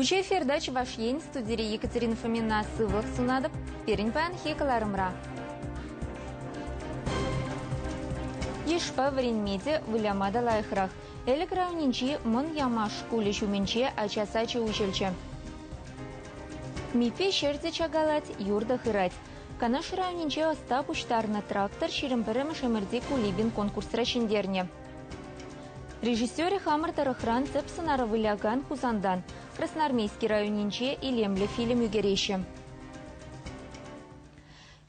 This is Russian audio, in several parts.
Учи эфирдач ваш ень студии Екатерина Фомина сывлых сунадып, переньпан хекаларымра. Ешпа варенмеде вылямада лайхрах. Элекраунинчи мон ямаш кулиш уменче ачасачи учельче. Мипе шерзе чагалать юрда хырать. Канаш раунинче остап уштарна трактор ширемперем шемерди кулибин конкурс рашиндерне. Режиссер Хамар Тарахран цепсонара выляган хузандан. Красноармейский районинче и лемле фильм югерещи.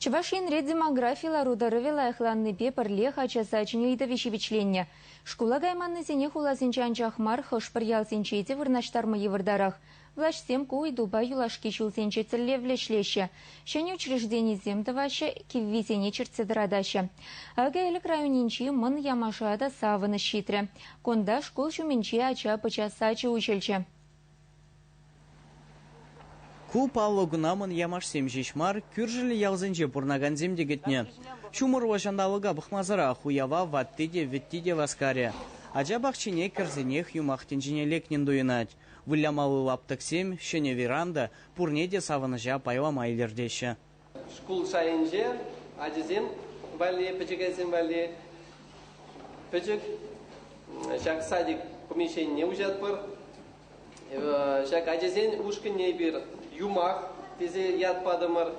Чувашин ред демографии ларударовила эхланный пепер леха часачни и довещевичленья. Школа гайманны зене хуласинчанчахмар хошпар ялсинчете вырнаштарма евардарах. Влашсем ку и дуба юлашки чулсенче целлевлешлеще. Щене учреждений земдаваща киввизене черцедрадаща. Ага элек районинчи мын ямашада саваны щитре. Конда школ шуменче ача почасачи учельче. Ку паллогунамын ямаш семжешмар, күржілі ялзынже бұрнаган земдегетне. Шумыр вашандалыға бұқмазыра хуява ваттиде веттиде васкаре. Ажа бақчине кірзінех юмақтен женелекнен дуйынать. Вылямалы лаптық сем, шене веранда, пурнеде савыныжа пайламайлердеші. Школ шайынже, ажызем вали, пөчігезем вали. Пөчік, шак садик помещение ужат пыр. Шак ажызен ушкіне бір. Юмах, тезе яд падамар.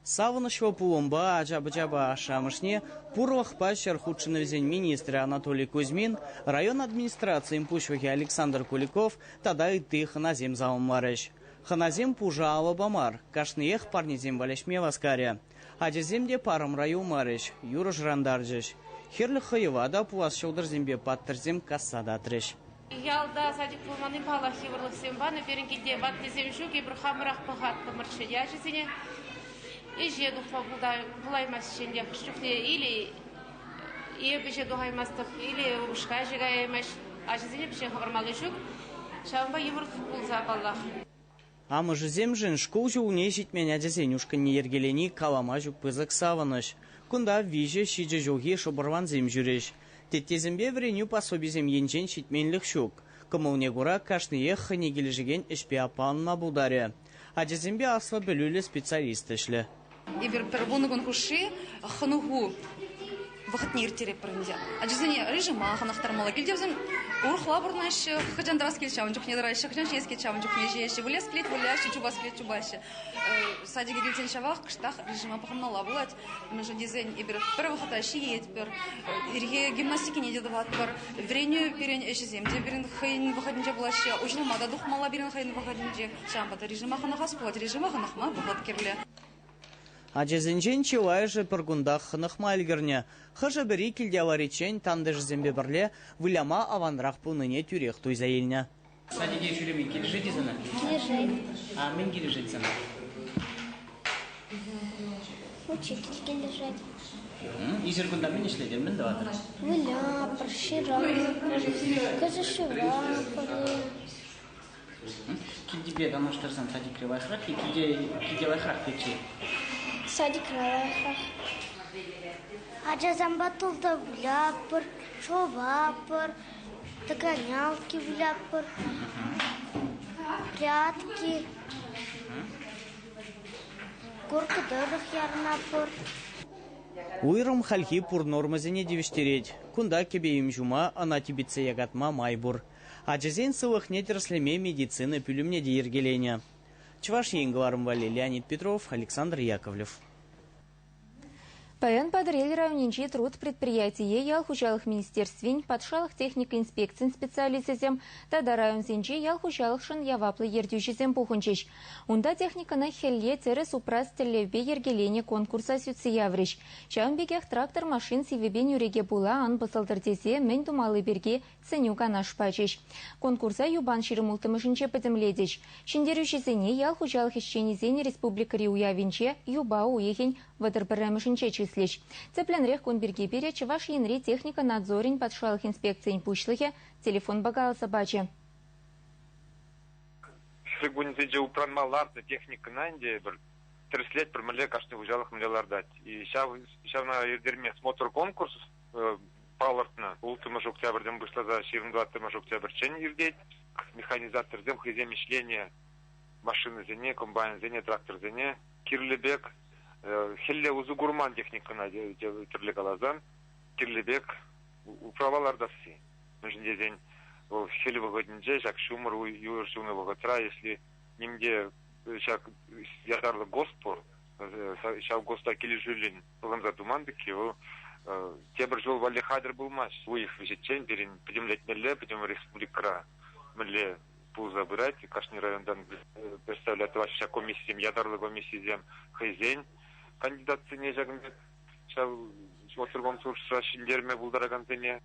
Савынышва пулымба, ажабы-жаба ашамышне, пурлых пащар худшиновзен министры Анатолий Кузьмин, район администрации импущвахи Александр Куликов, тада и ты ханазем заумарыш. Ханазем пужа алабамар, кашныех парнезем балешме васкаря. Аджаземде парам раю марыш, юра жрандарджиш. Херлі хаевада пуас шылдырзембе паттырзем кассада атрыш. Ялда садик пулманы палахи варлых сембаны перенкиде ваттезем жуги бір хамырах пахат памырчы яжызіне. И жеду булаймас шенде хшуфне или ебеше духаймастық или ушка жегаймаш ажызіне беше хабармалы жук. Шамба евр футболза баллах. Амы жызем жын школ жуне житмен ажызен ушка не ергелени калама жук пызык савыныш. Кунда виже шиджи жуги шобырван зем жүреш. Теттезімбе вреню пособизем енчен шитменлік шук. Кымылне гура кашныех ханегележеген ішпе апанна бударе. Аджезімбе асла білулі специалист ішлі. Ибер пербуны гонхуши ханугу вахтнир тере прынзя. Аджезіне режима ханахтармала гильдевзім урхла бурнаш хаджандрас келчавын жүхне дарайшы, хаджаншес келчавын жүхне жеші. Вылез клет вылязші, чубас клет чубашы. Садиге гильден шавақ қыштақ режима пахамнала булать. Межа дизайн ибер первых аташи етпер. Ирге гимнастики не дедават пер. Вреню перен эшезем. Де берен хайын выходнже булашы. Ужылмада духмала берен хайын выходнже. Шампата режима ханахас булать. Режима ханахма булат керле. Аджезенчен чилайжы пыргундах хынықма әлгірне. Хыжы бірі келдяваречен танды жызембе бірле выляма аванрақ пуныне тюрех туйза еліне. Садиге шүлемен кележет езіні? Кележет. А мен кележет сені? Учитель кележет. Изер күнда мен ішледен мен даватыр? Выля, паршира, кызышыра, Кедебе дамаштырсан садик ревайхрак, и кеде вайхрак печи? Садик ревайхрак. Аджазамба тулда вляпыр, шовапыр, догонялки вляпыр, прятки, горкадырых ярнапыр. Уйрым хальхи пур нормазине девиштереть. Кунда кебе им жума, она тибице ягатма майбур. Аджазен сылых нетерслеме медицины пюлюмне диергеленя. Чваш Енгварм Вали, Леонид Петров, Александр Яковлев. Паян подрели равнинчи труд предприятие ялхучалых министерствень, подшалых техника инспекций специалистезем, тада район сенчи ялхучалых шын яваплы ердюшизем пухунчиш. Унда техника на хелле терес упрас телевбе ергелене конкурса сюцы явриш. Чаунбегех трактор машин сивебе нюреге була ан басалтыртесе мен думалы берге ценюка наш пачиш. Конкурса юбан ширымултымышынче пөтімледеш. Шиндерюшизене ялхучалых ищенизене республика Риуявинче юба уехень ватерпырамышынче числиш. Цепленрех кунберге бере чеваш янри техника надзорень подшалых инспекций пушлыхе, телефон багал собаче. Сегунзеже упранмаларды техника нанде бір 30 лет бір міле кашты ужалық мілелардат. И шавна ердерме смотр конкурс палартна. Ултымыш октябрьден бұшлаза 22 октябрь чен ердет. механизатор зем, хызем мишление машины зене, комбайн зене, трактор зене, Кирлебек, хелле узу гурман техникана тірлік алазан, Кирлебек управаларда все. Нужно день в хеле выгоднее, как шумер юршуны выгодра, если немде шак ядарлы госпор, шак госта килижулин, он задуманды кио, те бір жол вали хадр был матч, у их вещечен, пойдем лет мелле, пойдем республика мелле пул забирать, Кашни райондан представляет ваша комиссия, ядарлы комиссия хозяин, кандидат цене жагнет, шал отыргон сурша шиндерме булдараган цене.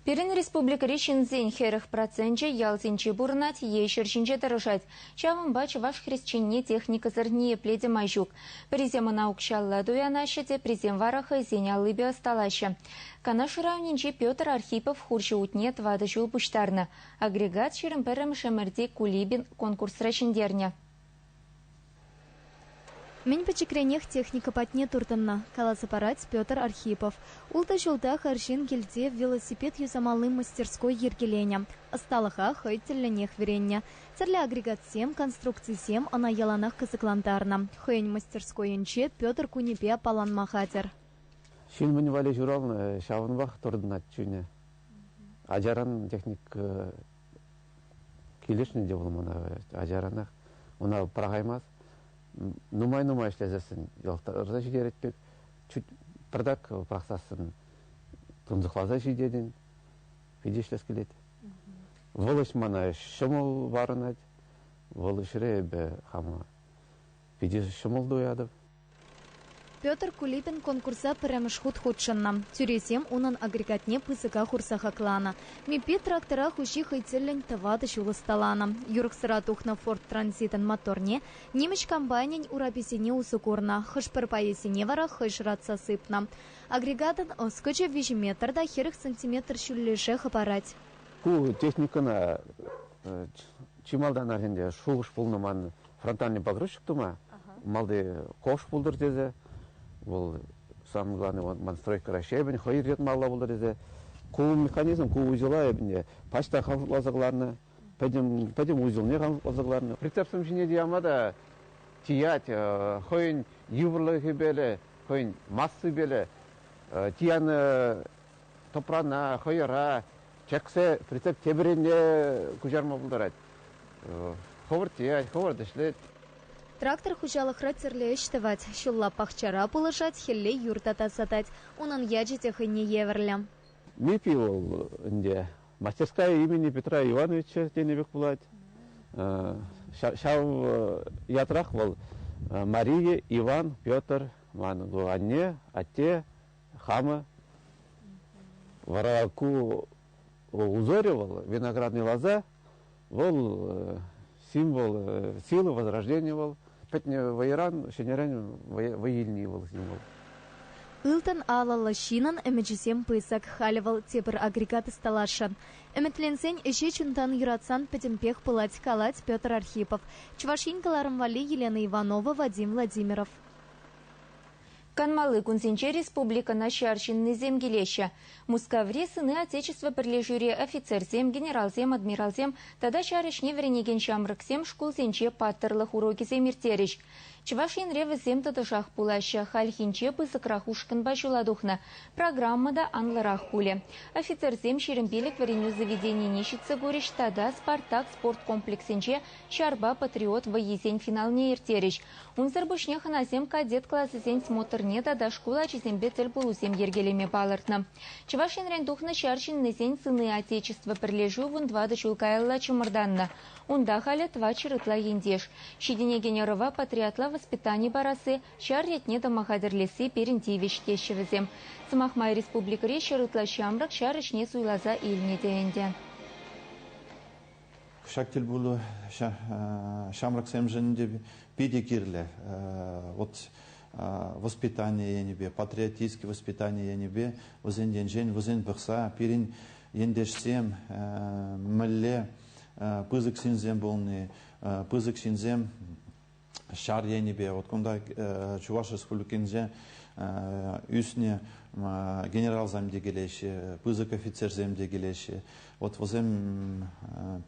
Перен республика Ришинзень херых проценте ялзинчи бурнать ешерчинче дорожать. Чавым бач ваш христчине техника зернее пледе майжук. Призема наукшалла дуянащете, призем вараха зеня лыбе осталаща. Канаш равнинче Петр Архипов хурче утнет вады жул пуштарна. Агрегат шеремперем шемерди кулибин конкурс рашиндерня. Мен пачекренех техника патне туртанна. Каласапарать Петр Архипов. Улта жолда харшин гильде велосипед юзамалым мастерской ергеленя. Осталаха хайтелленех верення. Церля агрегат 7, конструкции 7, она яланах казаклантарна. Хойн мастерской инче Петр Кунипе палан махатер. Шин мани вали журал шаванвах турднат чуне. Ажаран техник килешне деволмана ажаранах. Она прогаймас. Нумай эшләсәсен, ялтарда җидерәтеп, чуть продак праксасын. Тунзыклаза җидедин, фидешләс килет. Волош мана шымыл барынат, волошре бе хама. Фидеш шымыл дуядып. Петр Кулипин конкурса перемешхут худшынна. Тюресем унан агрегатне пысыка хурсаха клана. Мипи трактора хуши хайтеллен тавады шулысталана. Юрксыра тухна Форд Транзитен моторне, немеч комбайнень ураписене усукурна. Хыш перпаесене вара хыш ратса сыпна. Агрегатен оскыча вижиметрда херых сантиметр шуллеше хапарать. Ку техникана чималдан аренде шугыш пулныман фронтальный погрузчик тума. Малды кош пулдыр дезе. Бұл самый главный монстройка расшебен, хойыр рет мала булдыр дезе. Ку механизм, ку узела ебне, почта лазыгларны, пойдем узелне лазыгларны. Прицепсом жіне диямада тиять, хойын юбрлы хебеле, хойын массы беле, тияны топрана, хойыра, чексе прицеп тебіренде күжарма булдырат. Ховыр тиять, ховыр дышлет. Трактор хужалық рацерле іштівать, шулла пахчара пылышать, хелле юртата сатать, унан яджите хыне еверлям. Мипи ол инде мастерская имени Петра Ивановича денебек булать. Шау ятрах бол Мария, Иван, Петр, ману анне, ате, хама. Вараку узоривал виноградный лоза, вол символ силы, возрождения вол. Пятне вайран, шенерен ваильни вол символ. Илтан алала шинан эмеджисем пысак халивал тепер агрегаты сталашан. Эметленсен эше чунтан юратсан петемпех пылать калать Петр Архипов. Чувашинкаларым вали Елена Иванова, Вадим Владимиров. Канмалы Кунсенче республика начарчин низем гелеща. Мускаври сыны отечества прилежуре офицерзем, генералзем, адмиралзем, тогда чарышне вренеген шамрыксем шкулсенче паттерлых уроки земиртерищ. Чувашин ревызем тадышах пулаща, хальхинче пысыкрахушкан бачуладухна. Программада анларах пуле. Офицерзем шерембелек вареню заведений нищица горещ, тогда Спартак спорткомплексенче Чарба патриот воезень финал не иртерищ. Унзарбушне ханазем кадет классезень смотрне тогда школа чизембе цель полузем ергелеме палартна. Чувашин рендухна чарчин незень сыны отечества прилежу вон два дочулкаялла чумарданна. Унда халя два чирытла ендеш. Щедине генерова патриотла воспитание барасы, чар ретне домахадерлесы перентивич тещевезем. Самахмай республика чирытла шамрак чарышне суйлаза ильне деенде. Шактель булу шамрак семженде педикирле. Вот воспитание я небе, патриотическое воспитание я небе, возен деньжен, возен бахса, перин ендешсем, мэлле, пызык синзем болны, пызык синзем, шар енебе, вот кунда Чуваш Республикинже үсне генерал замде келеші, пызык офицер земде келеші. Вот возем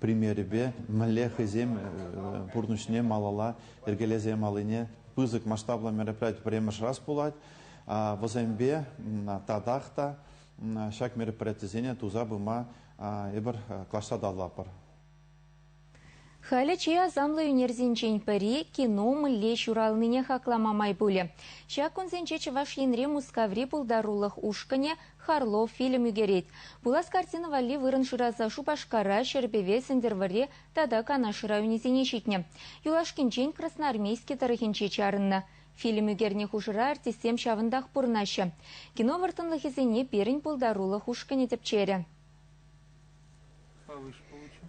примере бе, млех зем бурнушне малала, эргелезе малыне, пызык масштабла мероприятие премеш раз пулать, а возем бе тадахта, шак мероприятие зене туза быма ебір клашта даллапар. Халя чия замлы юнерзинчен пари кино мылле шуралныне хакламамай буле. Шакун зенче чываш енре мускаври булдарулых ушкане Харлов фильм югерет. Булас картина валли вырын шыраза шупашкара шербеве сендерваре тада канашыра юнезине щитне. Юлашкинчен красноармейский тарыхинче чарынна. Фильм югерне хушыра артистем шавындах пурнашы. Кино вартынлых изене перін булдарулых ушкане тепчере.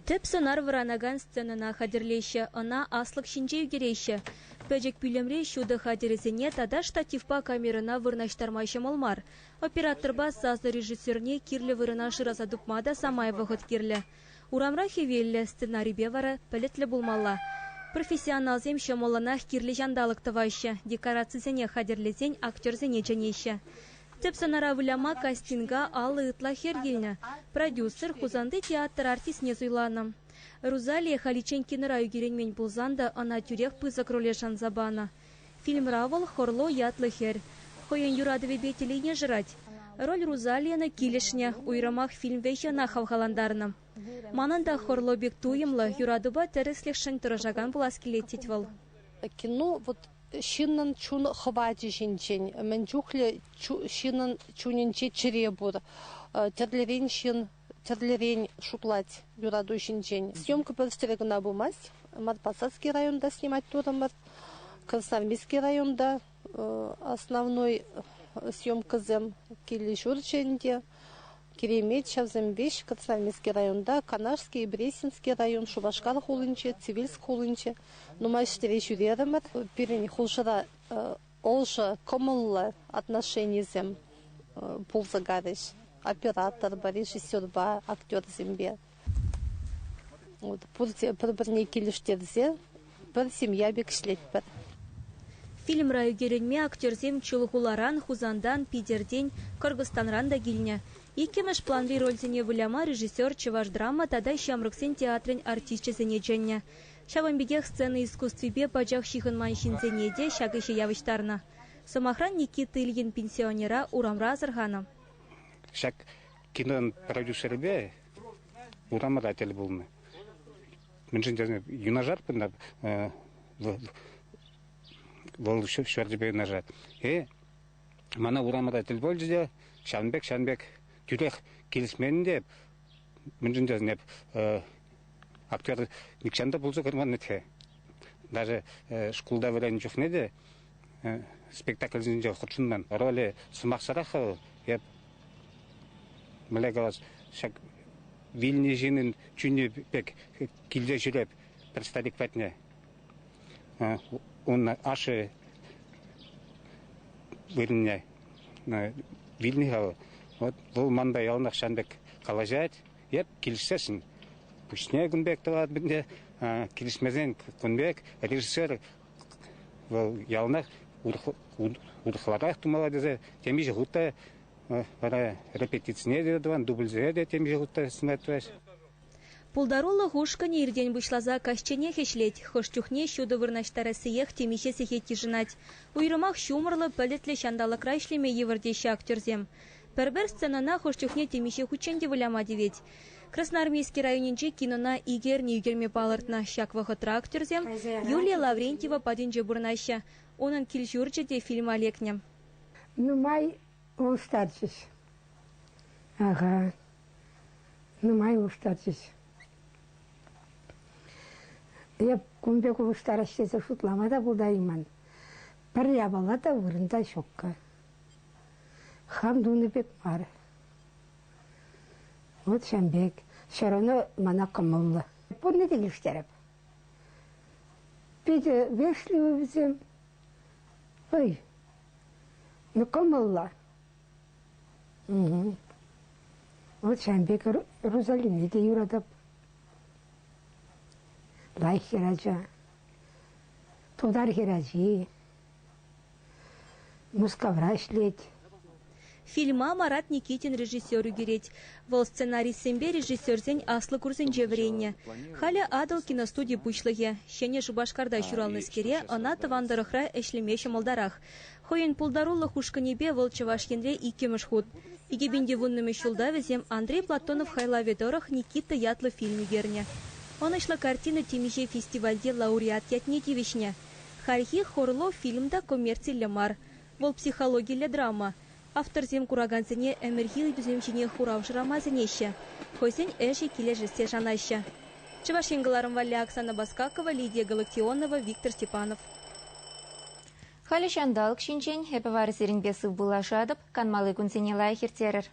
Тіп сынар варанаган сценана хадерлейші, она аслық шинче югерейші. Пәжек пүлемре шуды хадерезіне тада штативпа камерына вырнаштармайшы молмар. Операторба сазы режиссерне кирлі вырына шыраза дупмада самай вағыт кирлі. Урамра хевелі сценарийбе вара пәлетлі булмалла. Профессионал зем шамоланах кирлі жандалық тывайшы, декорациясене хадерлезен актерзене жанейші. Тіп сынара віляма кастинга алы ытла хергелні. Продюсер хузанды театр артисне зуйланым. Рузалия халичен киныра югеренмен булзанда ана тюрех пызык роле жанзабана. Фильм равыл хорло ятлы хер. Хоен юрадыве бетелейне жрать. Роль Рузалияны килешне, уйрамах фильм вейхена хавхаландарным. Мананда хорло бек туемлы, юрадыба тәріслешін тұрыжаган булас келеттет выл. Кино вот шиннан чун хвати шинчен, мен чухле шиннан чунинче черебур, терлерен шин, терлерен шуклать юраду шинчен. Съемка перстерегна бумась, Марпасадский районда снимать турамар, Красноармейский районда основной съемка зем Килишурченде, Керемет, Шавзембеш, Красноармейский районда, Канарский, Бресинский район, Шубашкар хулынче, Цивильск хулынче. Нумай штыре жюреремер, перени хулшыра олжа комыллы отношения зем пулзагарыш. Оператор ба, режиссер ба, актер зембе. Вот, бір-бірне келіштерзе, бір семья бек шлетпер. Фильм раю геренме актерзем чулхуларан, хузандан, Питерден, Кыргызстанран да гильня. Икемеш планри рользене выляма режиссер чываш драма тада шамрыксен театрын артистчесене дженне. Шавамбегех сцены искусствебе пачах шихан маншинценеде шагыше явыштарна. Самохран Никита Ильин пенсионера урамра азырхана. Шак кинон продюсербе урамра тел булны. Мен жинде юнажар пында вол шөрдебе нажат. Мана урамра тел болжде Шанбек тюрех келисменде мен жинде неп актер никчанда болса көрмәнне. Даже школда белән жүхнеде спектакль зинҗе хутшыннан роли сумаксарах еп мелегас шак Вильни жинен чүне пек килде жүреп представник пәтне. Он ашы бирне Вильни вот бұл манда ялнақ Шанбек қалажат еп килсесин. Пушне Гунбек талат бинде килишмезен Гунбек режиссер бұл ялнақ урхларах тумала дезе темиже гутта репетицияне дедван дубльзе де темиже гутта сметвеш. Пулдарулы хушкане ирден вышлаза кашчене хешлеть, хоштюхне щуды вырнаштарасыех темише сехетти жинать. Уйрымах шумырлы пәлетлі шандалы крайшлеме евардеща актерзем. Пербер сценана хоштюхне темише хученде выляма девет. Красноармейский районинче кинона игерне югерме палыртна шаквахы тракторзем Юлия Лаврентьева падинче бурнаща. Онын килжурче де фильм олекне. Ну май устатчись. Ага. Ну май устатчись. Я кумбеку устаращеся шутламада булдайман. Паря балата вырында шокка. Хамдуны бек мар. Вот Шамбек, шараны мана кымыллы. Бұны дегіштеріп. Беді вешлі өзім. Ой, ну кымыллы. Вот Шамбек Рузалине де юрадып. Лайхераджа. Тудар хиражи. Мускавра шлеть. Фильма Марат Никитин режиссеру гереть. Вол сценарий сембе режиссерзень аслы курсын жевренне. Халя адал киностудии пучлыге. Щене Шубашкарда шуралны скере, она тавандарахра эшлемеше молдарах. Хоен пулдарулла хушканебе вол чавашкенре и кемышхут. Иге бенде вунными шулдавезем Андрей Платонов хайлаведорах Никита Ятлы фильме герне. Он ишла картина Тимиже фестивальде лауреат ятне дивишне. Харьи хорло фильмда коммерции лямар. Вол психология драма. Автор зем кураганцене эмергил біземчене хуравшырамазенеще. Хойсен эши кележесте жанаще. Чевашенгаларым Валя Оксана Баскакова, Лидия Галактионова, Виктор Степанов. Халі шандалық шинчен, әпівары серін бесіп бұла жадып, канмалы күнсене лайхер терір.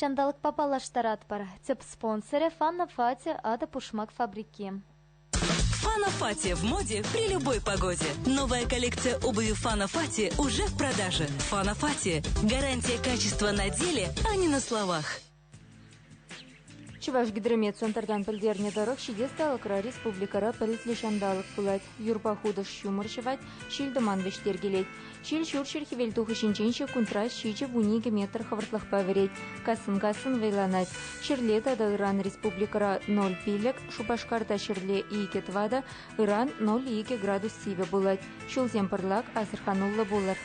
Шандалық папалаштарат бар. Теп спонсоры Фанна Фати ада пушмак фабрики. Фана Фати в моде при любой погоде. Новая коллекция обуви Фана Фати уже в продаже. Фана Фати – гарантия качества на деле, а не на словах. Чуваш гидромет центрдан пілдерне дорог шидесталықра республикара пілітлі шандалық пулать. Юрба худыш шумыршывать, шилдыман вештергелет. Шил шуршир хевелтухы шинченші кунтрас шиче вуниге метр хавыртлық паверет. Касын вейланать. Ширлет ада Иран республикара 0 пилек, Шубашкарда ширле иге твада, Иран 0,2 градус сиве булать. Шулзем пырлак асырханулла булар.